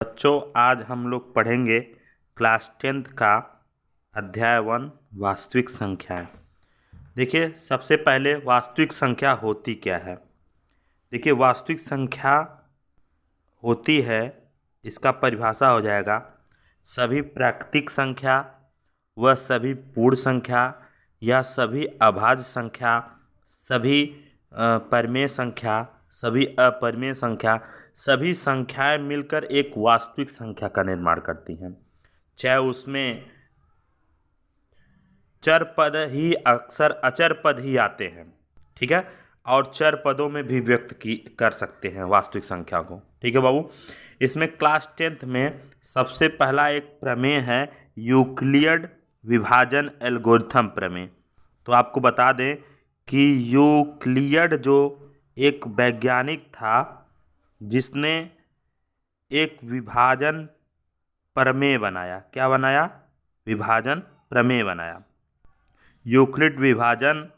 बच्चों, आज हम लोग पढ़ेंगे क्लास 10th का अध्याय 1 वास्तविक संख्याएं। देखिए, सबसे पहले वास्तविक संख्या होती क्या है। देखिए, वास्तविक संख्या होती है, इसका परिभाषा हो जाएगा सभी प्राकृतिक संख्या व सभी पूर्ण संख्या या सभी अभाज्य संख्या, सभी परिमेय संख्या, सभी अपरिमेय संख्या, सभी संख्याएं मिलकर एक वास्तविक संख्या का निर्माण करती हैं। चाहे उसमें चर पद ही अक्सर अचर पद ही आते हैं, ठीक है, और चर पदों में भी व्यक्त की कर सकते हैं वास्तविक संख्या को। ठीक है बाबू, इसमें क्लास 10th में सबसे पहला एक प्रमेय है यूक्लिड विभाजन एल्गोरिथम प्रमेय। तो आपको बता दें कि यूक्लिड जो एक वैज्ञानिक था जिसने एक विभाजन प्रमेय बनाया। क्या बनाया? विभाजन प्रमेय बनाया। यूक्लिड विभाजन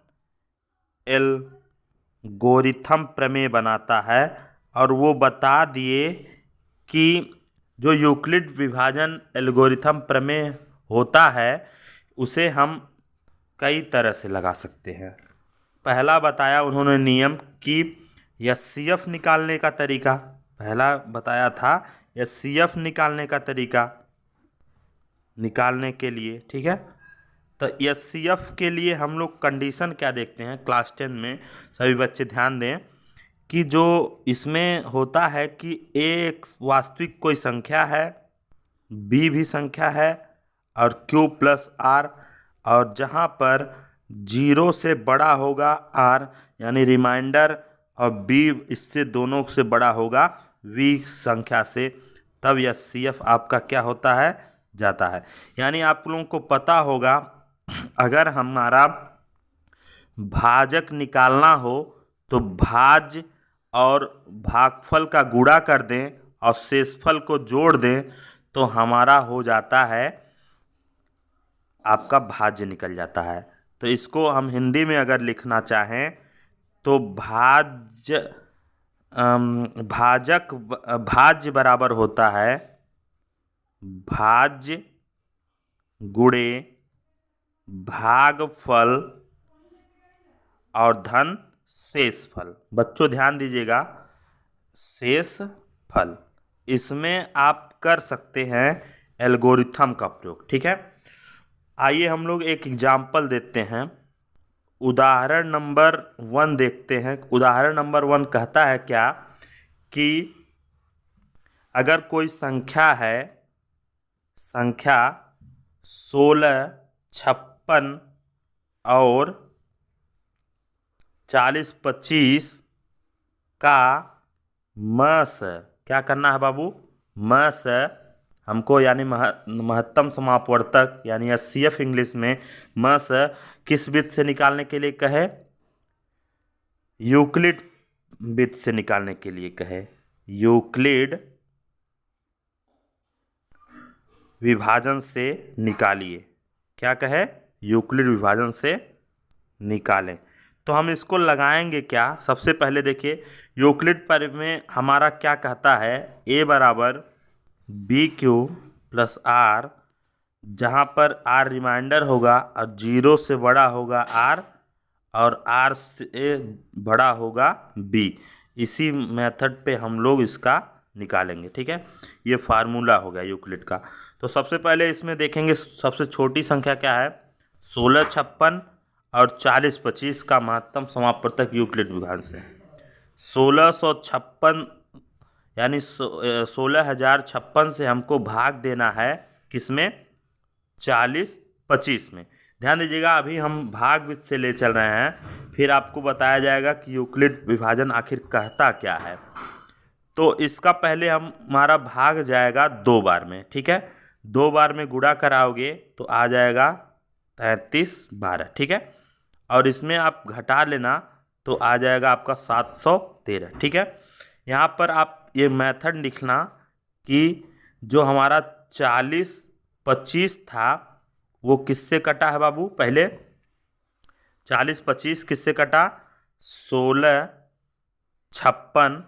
एल्गोरिथम प्रमेय बनाता है और वो बता दिए कि जो यूक्लिड विभाजन एल्गोरिथम प्रमेय होता है उसे हम कई तरह से लगा सकते हैं। पहला बताया उन्होंने नियम कि एचसीएफ निकालने का तरीका। पहला बताया था एचसीएफ निकालने का तरीका निकालने के लिए, ठीक है। तो एचसीएफ के लिए हम लोग कंडीशन क्या देखते हैं क्लास 10 में, सभी बच्चे ध्यान दें कि जो इसमें होता है कि ए एक वास्तविक कोई संख्या है, बी भी संख्या है और क्यू प्लस आर, और जहाँ पर 0 से बड़ा होगा आर यानी रिमाइंडर और बी इससे दोनों से बड़ा होगा वी संख्या से, तब एचसीएफ आपका क्या होता है? जाता है। यानी आप लोगों को पता होगा अगर हमारा भाजक निकालना हो तो भाज्य और भागफल का गुणा कर दें और शेषफल को जोड़ दें तो हमारा हो जाता है, आपका भाज्य निकल जाता है। तो इसको हम हिंदी में अगर लिखना चाहें तो भाज्य बराबर होता है भाज्य गुणे भागफल और धन शेषफल। बच्चों ध्यान दीजिएगा, शेषफल इसमें आप कर सकते हैं एल्गोरिथम का प्रयोग, ठीक है। आइए हम लोग एक एग्जाम्पल देते हैं। उदाहरण नंबर 1 देखते हैं। उदाहरण नंबर 1 कहता है क्या कि अगर कोई संख्या है, संख्या 16, 56 और 40, 25 का मस, क्या करना है बाबू? मस हमको यानी महत्तम समापवर्तक यानी एचसीएफ इंग्लिश में मस किस वृत्त से निकालने के लिए कहे? यूक्लिड वृत्त से निकालने के लिए कहे। यूक्लिड विभाजन से निकालिए। क्या कहे? यूक्लिड विभाजन से निकालें। तो हम इसको लगाएंगे क्या? सबसे पहले देखिए, यूक्लिड पर में हमारा क्या कहता है? ए बराबर बी क्यू प्लस आर, जहाँ पर आर रिमाइंडर होगा और 0 से बड़ा होगा आर और आर से बड़ा होगा बी। इसी मेथड पे हम लोग इसका निकालेंगे, ठीक है। ये फार्मूला हो गया यूक्लिड का। तो सबसे पहले इसमें देखेंगे सबसे छोटी संख्या क्या है? 16, 56 और 40, 25 का महत्तम समापवर्तक यूक्लिड विभाजन से 1656 यानी 16,056 से हमको भाग देना है किसमें? 40, 25 में। ध्यान दीजिएगा, अभी हम भाग वृत्त से ले चल रहे हैं, फिर आपको बताया जाएगा कि यूक्लिड विभाजन आखिर कहता क्या है। तो इसका पहले हमारा भाग जाएगा 2 बार में, ठीक है। 2 बार में गुणा कराओगे तो आ जाएगा 33, 12, ठीक है। और इसमें आप घटा लेना तो आ जाएगा आपका 713, ठीक है। यहाँ पर आप ये मेथड लिखना कि जो हमारा 40, 25 था वो किससे कटा है बाबू? पहले 40, 25 किससे कटा? 16, 56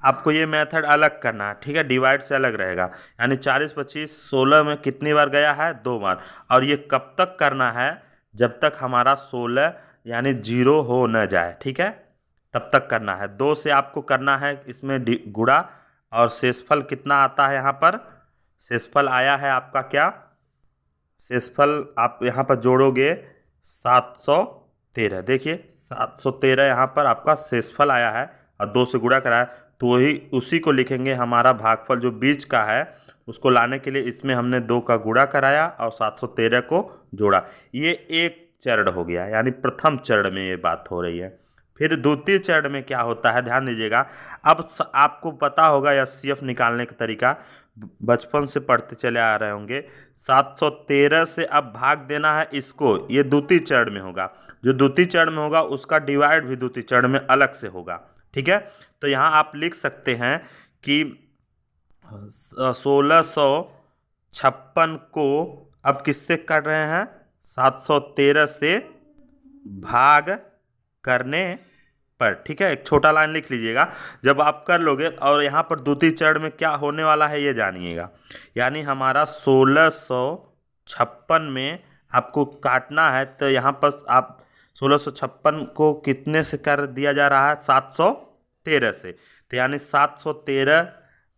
आपको ये मेथड अलग करना है, ठीक है, डिवाइड से अलग रहेगा। यानी 40 25 16 में कितनी बार गया है, 2 बार। और ये कब तक करना है, जब तक हमारा 16 यानी 0 हो न जाए, ठीक है, तब तक करना है। 2 से आपको करना है इसमें गुणा, और शेषफल कितना आता है यहाँ पर, शेषफल आया है आपका क्या, शेषफल आप यहाँ पर जोड़ोगे 713। देखिए 713 यहाँ पर आपका शेषफल आया है, और 2 से गुणा कराया, तो वही उसी को लिखेंगे। हमारा भागफल जो बीच का है उसको लाने के लिए इसमें हमने 2 का गुणा कराया और 713 को जोड़ा। ये एक चरण हो गया, यानी प्रथम चरण में ये बात हो रही है। फिर द्वितीय चरण में क्या होता है, ध्यान दीजिएगा। अब आपको पता होगा एचसीएफ निकालने का तरीका, बचपन से पढ़ते चले आ रहे होंगे। 713 से अब भाग देना है इसको, ये द्वितीय चरण में होगा। जो द्वितीय चरण में होगा उसका डिवाइड भी द्वितीय चरण में अलग से होगा, ठीक है। तो यहाँ आप लिख सकते हैं कि 1656 को अब किससे कर रहे हैं, 713 से भाग करने पर, ठीक है। एक छोटा लाइन लिख लीजिएगा जब आप कर लोगे। और यहाँ पर द्वितीय चरण में क्या होने वाला है ये जानिएगा। यानी हमारा 1656 में आपको काटना है, तो यहाँ पर आप 1656 को कितने से कर दिया जा रहा है, 713 से। तो यानी 713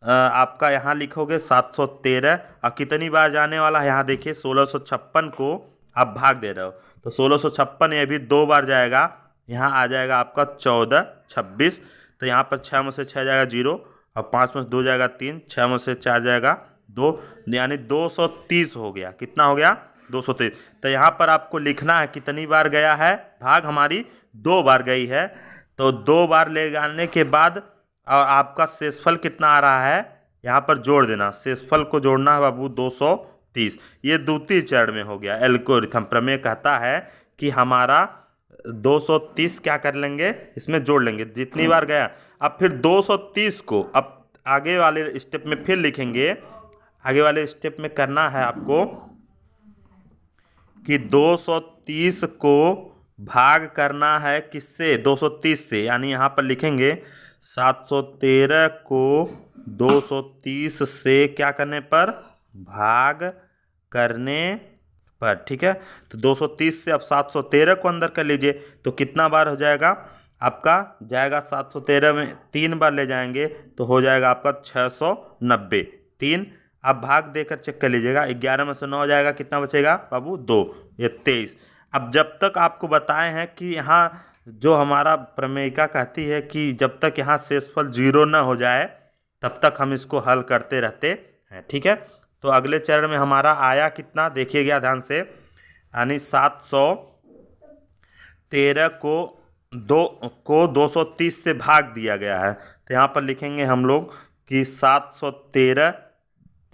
आपका यहाँ लिखोगे 713, और कितनी बार जाने वाला है, यहाँ देखिए 1656 को आप भाग दे रहे हो, तो 1656 ये भी 2 बार जाएगा। यहाँ आ जाएगा आपका 14 26, तो यहाँ पर 6 में से 6 जाएगा 0, और 5 में से 2 जाएगा 3, 6 में से 4 जाएगा 2, यानी 230 हो गया। कितना हो गया, 230। तो यहाँ पर आपको लिखना है कितनी बार गया है, भाग हमारी 2 बार गई है। तो 2 बार ले जाने के बाद और आपका शेषफल कितना आ रहा है, यहाँ पर जोड़ देना, शेषफल को जोड़ना है बाबू 230। ये द्वितीय चरण में हो गया। एल्गोरिथम प्रमेय कहता है कि हमारा 230 क्या कर लेंगे, इसमें जोड़ लेंगे जितनी बार गया। अब फिर 230 को अब आगे वाले स्टेप में फिर लिखेंगे। आगे वाले स्टेप में करना है आपको कि 230 को भाग करना है किससे, 230 से। यानी यहाँ पर लिखेंगे 713 को 230 से क्या करने पर, भाग करने पर, ठीक है। तो 230 से अब 713 को अंदर कर लीजिए, तो कितना बार हो जाएगा आपका, जाएगा 713 में 3 बार ले जाएंगे तो हो जाएगा आपका 690। 3 आप भाग देकर चेक कर लीजिएगा, 11 में से 9 जाएगा, कितना बचेगा बाबू, 2, ये 23। अब जब तक आपको बताए हैं कि यहाँ जो हमारा प्रमेयिका कहती है कि जब तक यहाँ शेषफल 0 न हो जाए तब तक हम इसको हल करते रहते हैं, ठीक है। तो अगले चरण में हमारा आया कितना, देखिएगा ध्यान से। यानी 713 को 230 से भाग दिया गया है, तो यहाँ पर लिखेंगे हम लोग कि 713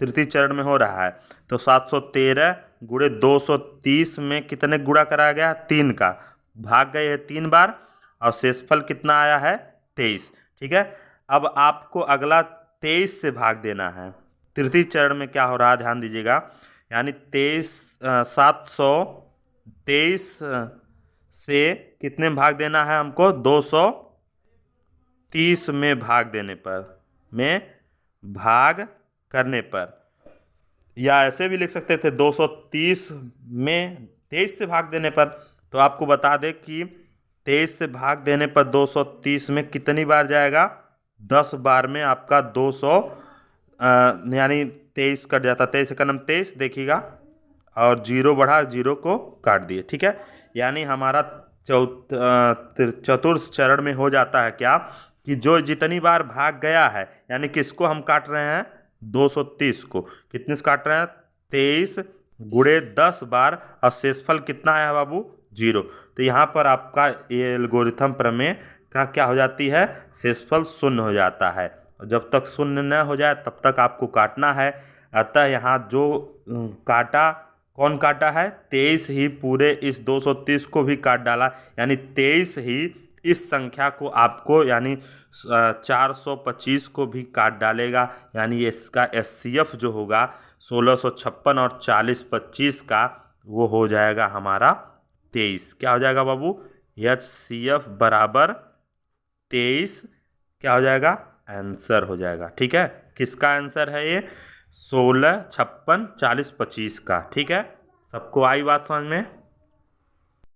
तृतीय चरण में हो रहा है, तो 713 गुणे 230 में कितने गुणा कराया गया, 3 का, भाग गए हैं 3 बार, और शेषफल कितना आया है, 23, ठीक है। अब आपको अगला 23 से भाग देना है। तृतीय चरण में क्या हो रहा है, ध्यान दीजिएगा। यानी 723 से कितने में भाग देना है हमको, 230 में भाग देने पर, में भाग करने पर, या ऐसे भी लिख सकते थे 230 में 23 से भाग देने पर। तो आपको बता दें कि 23 से भाग देने पर 230 में कितनी बार जाएगा, 10 बार में आपका 200 यानी 23 कट जाता, 23 का नाम 23 देखिएगा, और 0 बढ़ा, 0 को काट दिए, ठीक है। यानी हमारा चतुर्थ चरण में हो जाता है क्या, कि जो जितनी बार भाग गया है, यानी किसको हम काट रहे हैं, 230 को, कितने से काट रहे हैं, 23 गुणे 10 बार, और शेषफल कितना आया बाबू, 0। तो यहाँ पर आपका ये एल्गोरिथम प्रमेय का क्या हो जाती है, शेषफल 0 हो जाता है। जब तक 0 न हो जाए तब तक आपको काटना है। अतः यहाँ जो काटा, कौन काटा है, 23 ही पूरे इस 230 को भी काट डाला, यानी 23 ही इस संख्या को आपको, यानी 425 को भी काट डालेगा। यानी इसका एचसीएफ जो होगा 1656 और 40 25 का, वो हो जाएगा हमारा 23। क्या हो जाएगा बाबू, एचसीएफ बराबर 23 क्या हो जाएगा, आंसर हो जाएगा। ठीक है, किसका आंसर है ये? 16, 56, 40, 25 का। ठीक है, सबको आई बात समझ में?